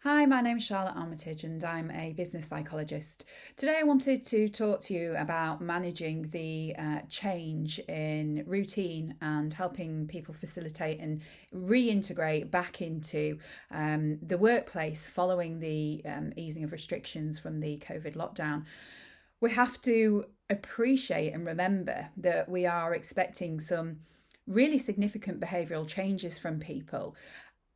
Hi, my name is Charlotte Armitage and I'm a business psychologist. Today I wanted to talk to you about managing the change in routine and helping people facilitate and reintegrate back into the workplace following the easing of restrictions from the COVID lockdown. We have to appreciate and remember that we are expecting some really significant behavioural changes from people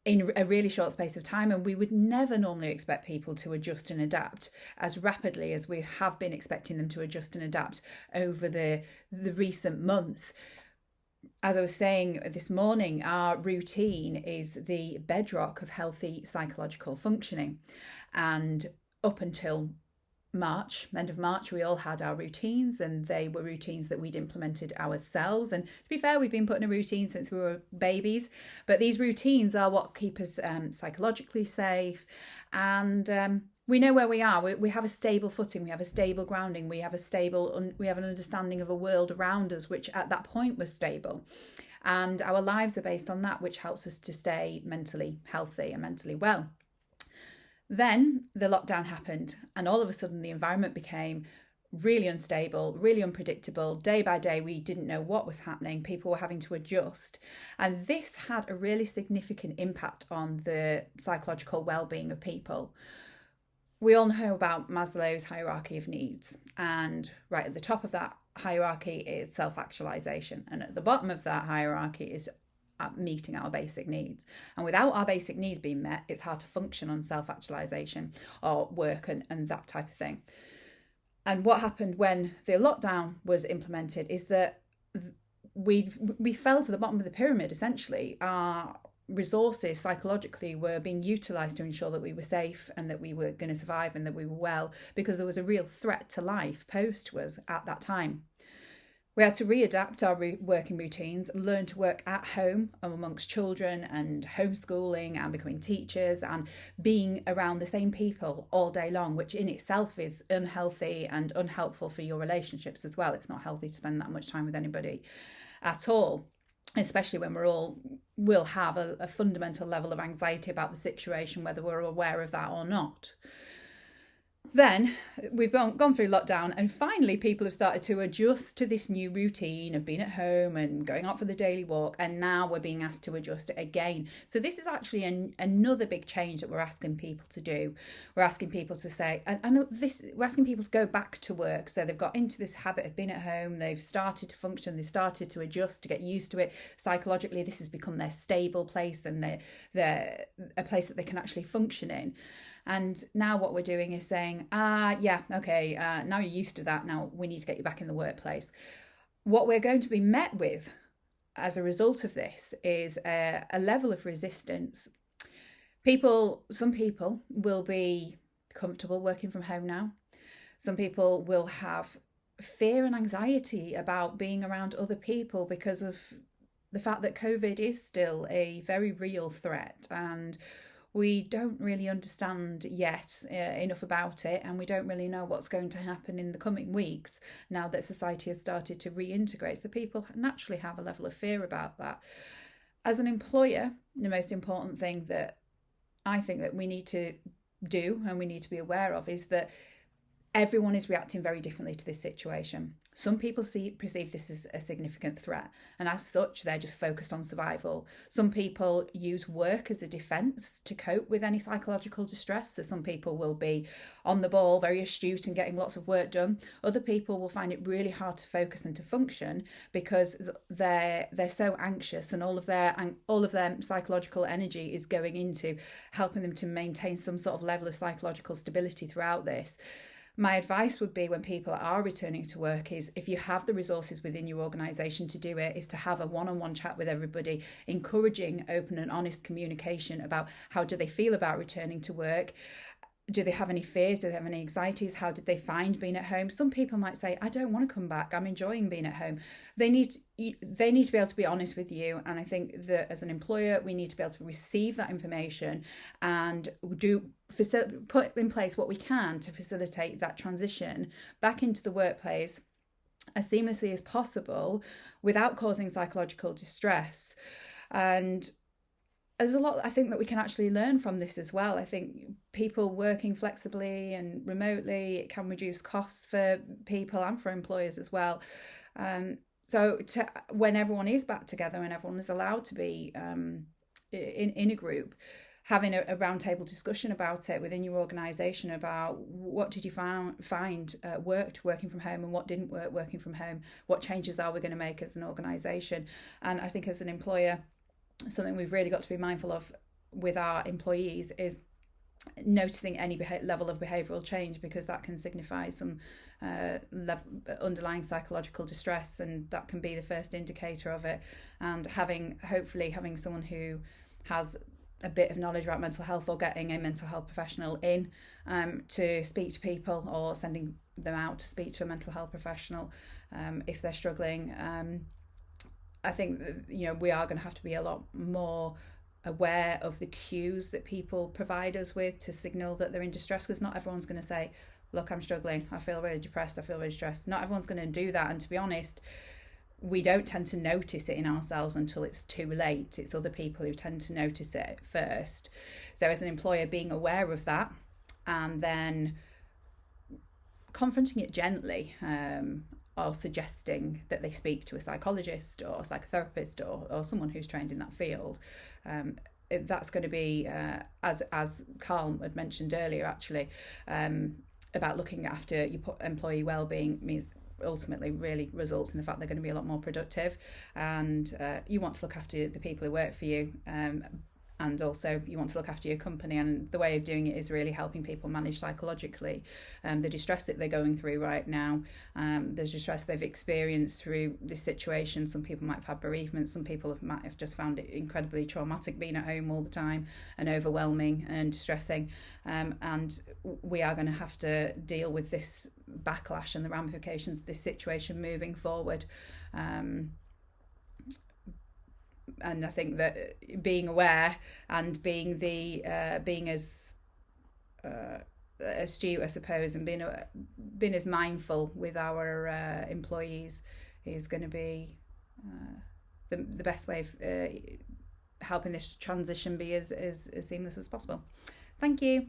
in a really short space of time, and we would never normally expect people to adjust and adapt as rapidly as we have been expecting them to adjust and adapt over the recent months. As I was saying this morning, our routine is the bedrock of healthy psychological functioning, and up until end of March, we all had our routines, and they were routines that we'd implemented ourselves. And to be fair, we've been put in a routine since we were babies, but these routines are what keep us psychologically safe. And we know where we are. We have a stable footing, we have a stable grounding, we have an understanding of a world around us, which at that point was stable. And our lives are based on that, which helps us to stay mentally healthy and mentally well. Then the lockdown happened, and all of a sudden the environment became really unstable, really unpredictable. Day by day, we didn't know what was happening. People were having to adjust. And this had a really significant impact on the psychological well-being of people. We all know about Maslow's hierarchy of needs, and right at the top of that hierarchy is self-actualization, and at the bottom of that hierarchy is meeting our basic needs. And without our basic needs being met, it's hard to function on self-actualization or work and that type of thing. And what happened when the lockdown was implemented is that we fell to the bottom of the pyramid. Essentially, our resources psychologically were being utilized to ensure that we were safe and that we were going to survive and that we were well, because there was a real threat to life posed to us at that time. We had to readapt our working routines, learn to work at home amongst children, and homeschooling and becoming teachers and being around the same people all day long, which in itself is unhealthy and unhelpful for your relationships as well. It's not healthy to spend that much time with anybody at all, especially when we'll have a fundamental level of anxiety about the situation, whether we're aware of that or not. Then we've gone through lockdown, and finally people have started to adjust to this new routine of being at home and going out for the daily walk, and now we're being asked to adjust it again. So this is actually another big change that we're asking people to do. We're asking people to say, we're asking people to go back to work. So they've got into this habit of being at home, they've started to function, they've started to adjust, to get used to it. Psychologically, this has become their stable place, and they're a place that they can actually function in. And now what we're doing is saying, now you're used to that. Now we need to get you back in the workplace. What we're going to be met with as a result of this is a level of resistance. Some people will be comfortable working from home now. Some people will have fear and anxiety about being around other people because of the fact that COVID is still a very real threat, and we don't really understand yet enough about it, and we don't really know what's going to happen in the coming weeks now that society has started to reintegrate. So people naturally have a level of fear about that. As an employer, the most important thing that I think that we need to do and we need to be aware of is that everyone is reacting very differently to this situation. Some people perceive this as a significant threat, and as such, they're just focused on survival. Some people use work as a defence to cope with any psychological distress. So some people will be on the ball, very astute and getting lots of work done. Other people will find it really hard to focus and to function because they're so anxious, and all of their psychological energy is going into helping them to maintain some sort of level of psychological stability throughout this. My advice would be, when people are returning to work, is if you have the resources within your organisation to do it, is to have a one-on-one chat with everybody, encouraging open and honest communication about how do they feel about returning to work. Do they have any fears? Do they have any anxieties? How did they find being at home? Some people might say, I don't want to come back. I'm enjoying being at home. They need to be able to be honest with you. And I think that as an employer, we need to be able to receive that information and put in place what we can to facilitate that transition back into the workplace as seamlessly as possible without causing psychological distress. And there's a lot I think that we can actually learn from this as well. I think people working flexibly and remotely, it can reduce costs for people and for employers as well. So when everyone is back together and everyone is allowed to be in a group, having a roundtable discussion about it within your organisation about what did you find worked working from home and what didn't work working from home, what changes are we going to make as an organisation. And I think as an employer, something we've really got to be mindful of with our employees is noticing any level of behavioural change, because that can signify some underlying psychological distress, and that can be the first indicator of it. And hopefully having someone who has a bit of knowledge about mental health, or getting a mental health professional in to speak to people, or sending them out to speak to a mental health professional if they're struggling. I think we are going to have to be a lot more aware of the cues that people provide us with to signal that they're in distress, because not everyone's going to say, look, I'm struggling, I feel really depressed, I feel really stressed. Not everyone's going to do that, and to be honest, we don't tend to notice it in ourselves until it's too late. It's other people who tend to notice it first. So as an employer, being aware of that and then confronting it gently, or suggesting that they speak to a psychologist or a psychotherapist or someone who's trained in that field. That's going to be, as Carl had mentioned earlier, actually, about looking after your employee well-being means ultimately really results in the fact they're going to be a lot more productive, and you want to look after the people who work for you, and also you want to look after your company. And the way of doing it is really helping people manage psychologically the distress that they're going through right now. There's distress they've experienced through this situation. Some people might have had bereavement, some people might have just found it incredibly traumatic being at home all the time and overwhelming and distressing, and we are going to have to deal with this backlash and the ramifications of this situation moving forward. And I think that being aware and being as astute, I suppose, and being as mindful with our employees is going to be the best way of helping this transition be as seamless as possible. Thank you.